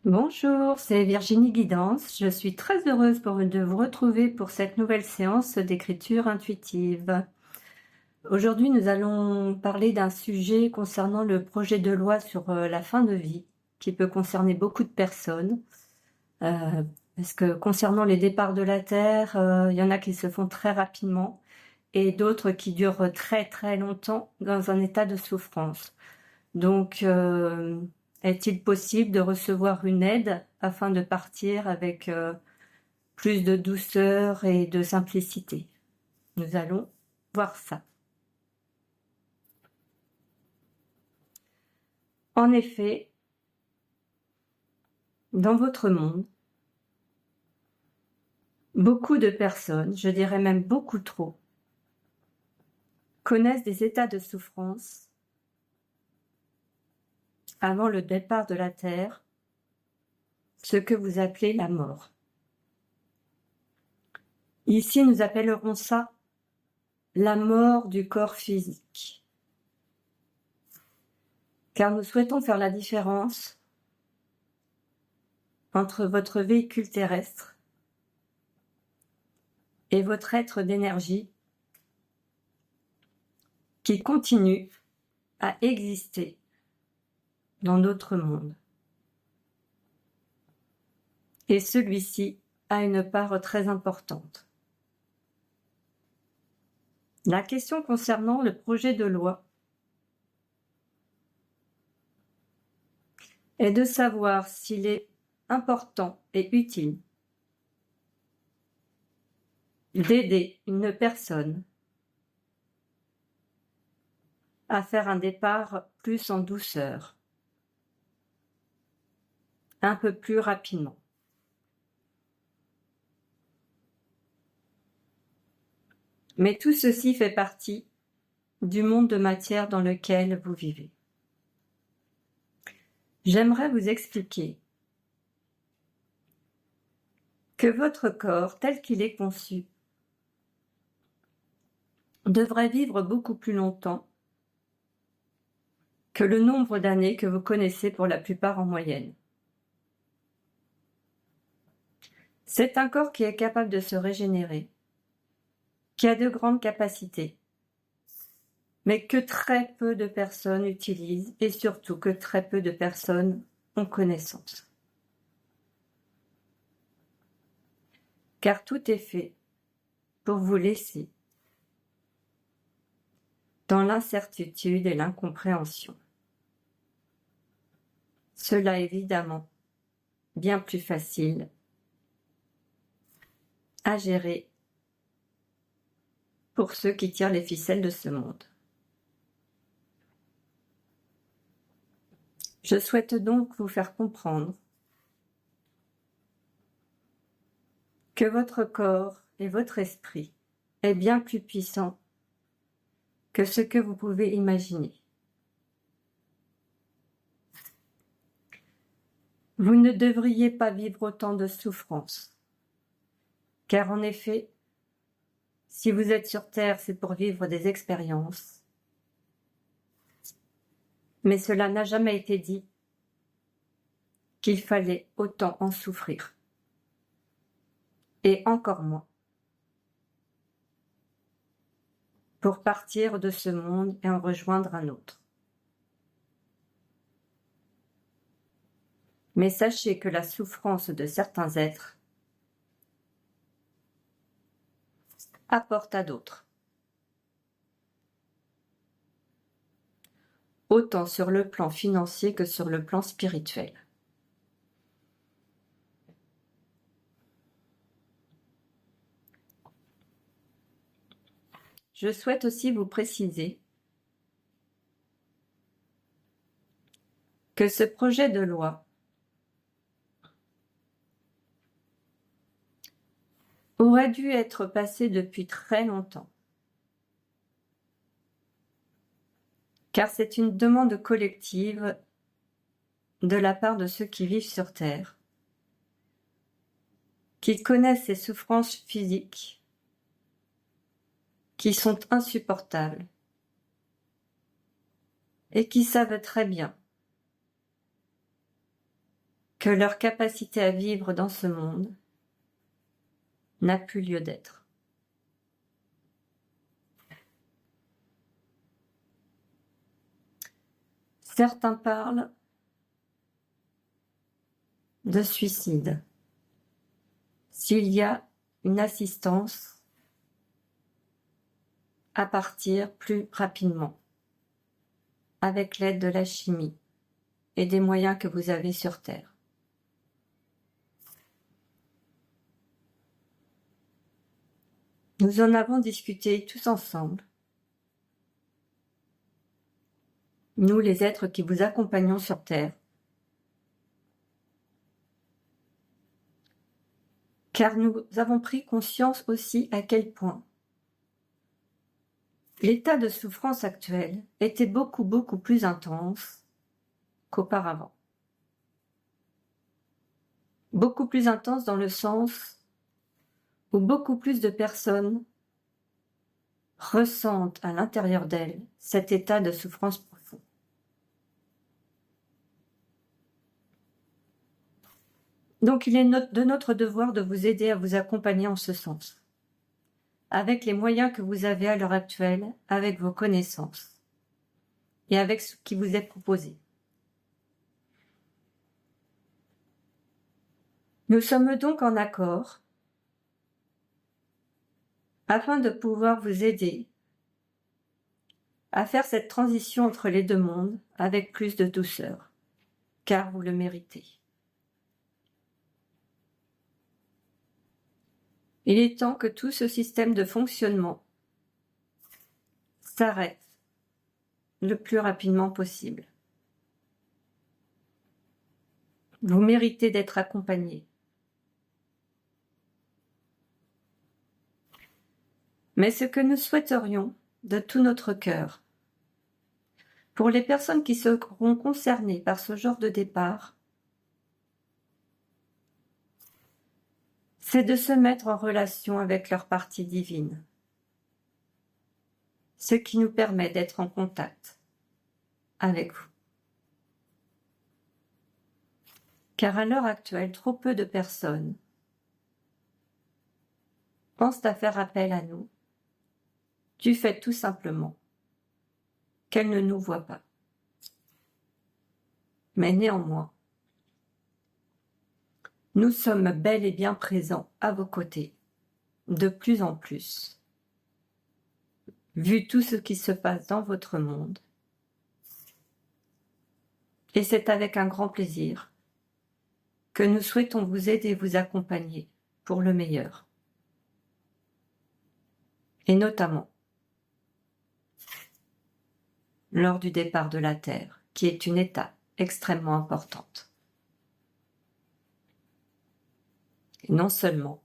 Bonjour, c'est Virginie Guidance. Je suis très heureuse de vous retrouver pour cette nouvelle séance d'écriture intuitive. Aujourd'hui, nous allons parler d'un sujet concernant le projet de loi sur la fin de vie, qui peut concerner beaucoup de personnes. Parce que concernant les départs de la Terre, il y en a qui se font très rapidement et d'autres qui durent très très longtemps dans un état de souffrance. Donc, est-il possible de recevoir une aide afin de partir avec plus de douceur et de simplicité? Nous allons voir ça. En effet, dans votre monde, beaucoup de personnes, je dirais même beaucoup trop, connaissent des états de souffrance avant le départ de la Terre, ce que vous appelez la mort. Ici, nous appellerons ça la mort du corps physique. Car nous souhaitons faire la différence entre votre véhicule terrestre et votre être d'énergie qui continue à exister dans notre monde. Et celui-ci a une part très importante. La question concernant le projet de loi est de savoir s'il est important et utile d'aider une personne à faire un départ plus en douceur, un peu plus rapidement. Mais tout ceci fait partie du monde de matière dans lequel vous vivez. J'aimerais vous expliquer que votre corps, tel qu'il est conçu, devrait vivre beaucoup plus longtemps que le nombre d'années que vous connaissez pour la plupart en moyenne. C'est un corps qui est capable de se régénérer, qui a de grandes capacités, mais que très peu de personnes utilisent et surtout que très peu de personnes ont connaissance. Car tout est fait pour vous laisser dans l'incertitude et l'incompréhension. Cela est évidemment bien plus facile à gérer pour ceux qui tirent les ficelles de ce monde. Je souhaite donc vous faire comprendre que votre corps et votre esprit est bien plus puissant que ce que vous pouvez imaginer. Vous ne devriez pas vivre autant de souffrance, car en effet, si vous êtes sur Terre, c'est pour vivre des expériences. Mais cela n'a jamais été dit qu'il fallait autant en souffrir. Et encore moins pour partir de ce monde et en rejoindre un autre. Mais sachez que la souffrance de certains êtres apporte à d'autres. Autant sur le plan financier que sur le plan spirituel. Je souhaite aussi vous préciser que ce projet de loi aurait dû être passé depuis très longtemps, car c'est une demande collective de la part de ceux qui vivent sur Terre, qui connaissent ces souffrances physiques qui sont insupportables et qui savent très bien que leur capacité à vivre dans ce monde n'a plus lieu d'être. Certains parlent de suicide. S'il y a une assistance à partir plus rapidement, avec l'aide de la chimie et des moyens que vous avez sur Terre. Nous en avons discuté tous ensemble. Nous, les êtres qui vous accompagnons sur Terre. Car nous avons pris conscience aussi à quel point l'état de souffrance actuel était beaucoup plus intense qu'auparavant. Beaucoup plus intense dans le sens où beaucoup plus de personnes ressentent à l'intérieur d'elles cet état de souffrance profond. Donc il est de notre devoir de vous aider à vous accompagner en ce sens, avec les moyens que vous avez à l'heure actuelle, avec vos connaissances et avec ce qui vous est proposé. Nous sommes donc en accord afin de pouvoir vous aider à faire cette transition entre les deux mondes avec plus de douceur, car vous le méritez. Il est temps que tout ce système de fonctionnement s'arrête le plus rapidement possible. Vous méritez d'être accompagné. Mais ce que nous souhaiterions de tout notre cœur, pour les personnes qui seront concernées par ce genre de départ, c'est de se mettre en relation avec leur partie divine, ce qui nous permet d'être en contact avec vous. Car à l'heure actuelle, trop peu de personnes pensent à faire appel à nous, du fait tout simplement qu'elles ne nous voient pas. Mais néanmoins, nous sommes bel et bien présents à vos côtés, de plus en plus. Vu tout ce qui se passe dans votre monde, et c'est avec un grand plaisir que nous souhaitons vous aider et vous accompagner pour le meilleur. Et notamment lors du départ de la Terre, qui est une étape extrêmement importante. Et non seulement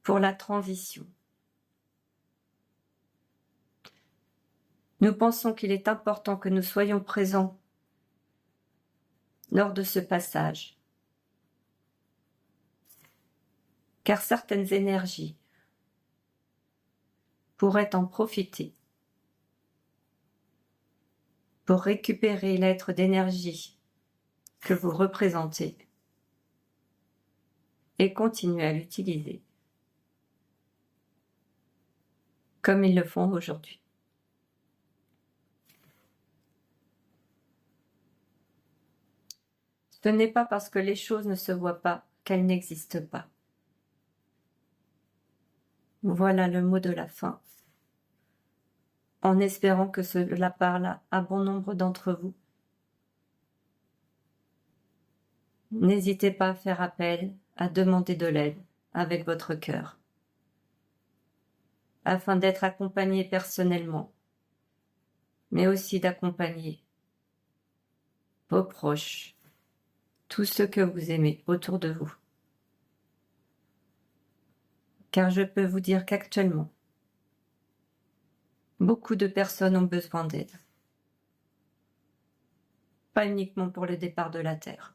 pour la transition. Nous pensons qu'il est important que nous soyons présents lors de ce passage, car certaines énergies pourraient en profiter pour récupérer l'être d'énergie que vous représentez et continuer à l'utiliser comme ils le font aujourd'hui. Ce n'est pas parce que les choses ne se voient pas qu'elles n'existent pas. Voilà le mot de la fin, en espérant que cela parle à bon nombre d'entre vous. N'hésitez pas à faire appel, à demander de l'aide avec votre cœur, afin d'être accompagné personnellement, mais aussi d'accompagner vos proches, tous ceux que vous aimez autour de vous. Car je peux vous dire qu'actuellement, beaucoup de personnes ont besoin d'aide. Pas uniquement pour le départ de la Terre.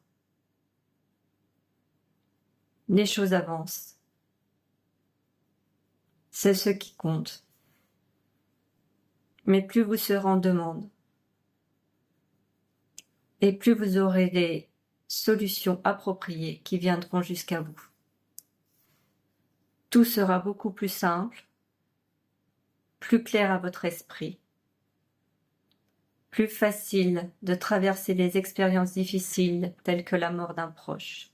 Les choses avancent. C'est ce qui compte. Mais plus vous serez en demande, et plus vous aurez les solutions appropriées qui viendront jusqu'à vous. Tout sera beaucoup plus simple, plus clair à votre esprit, plus facile de traverser les expériences difficiles telles que la mort d'un proche,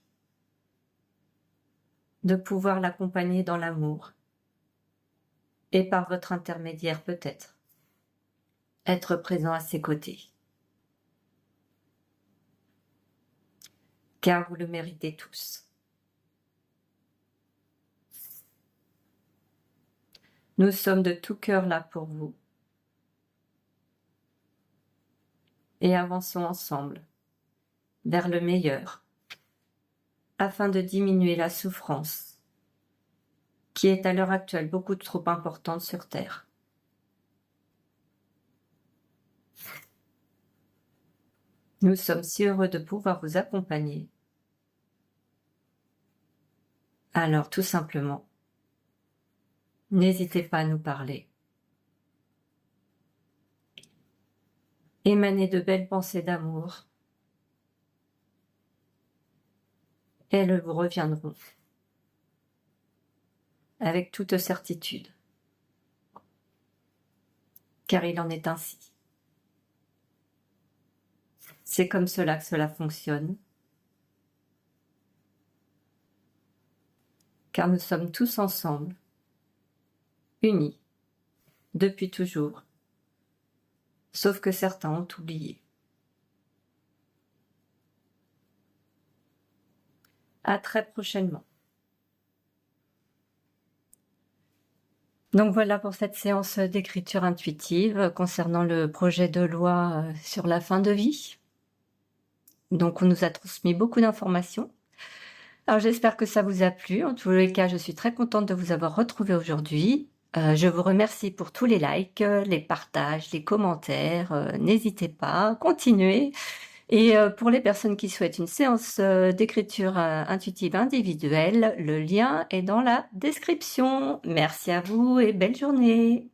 de pouvoir l'accompagner dans l'amour et par votre intermédiaire peut-être, être présent à ses côtés. Car vous le méritez tous. Nous sommes de tout cœur là pour vous. Et avançons ensemble vers le meilleur, afin de diminuer la souffrance qui est à l'heure actuelle beaucoup trop importante sur Terre. Nous sommes si heureux de pouvoir vous accompagner. Alors tout simplement, n'hésitez pas à nous parler. Émanez de belles pensées d'amour. Elles vous reviendront avec toute certitude, car il en est ainsi. C'est comme cela que cela fonctionne, car nous sommes tous ensemble, unis, depuis toujours, sauf que certains ont oublié. À très prochainement. Donc voilà pour cette séance d'écriture intuitive concernant le projet de loi sur la fin de vie. Donc on nous a transmis beaucoup d'informations. Alors j'espère que ça vous a plu. En tous les cas, je suis très contente de vous avoir retrouvé aujourd'hui. Je vous remercie pour tous les likes, les partages, les commentaires. N'hésitez pas, continuez. Et pour les personnes qui souhaitent une séance d'écriture intuitive individuelle, le lien est dans la description. Merci à vous et belle journée.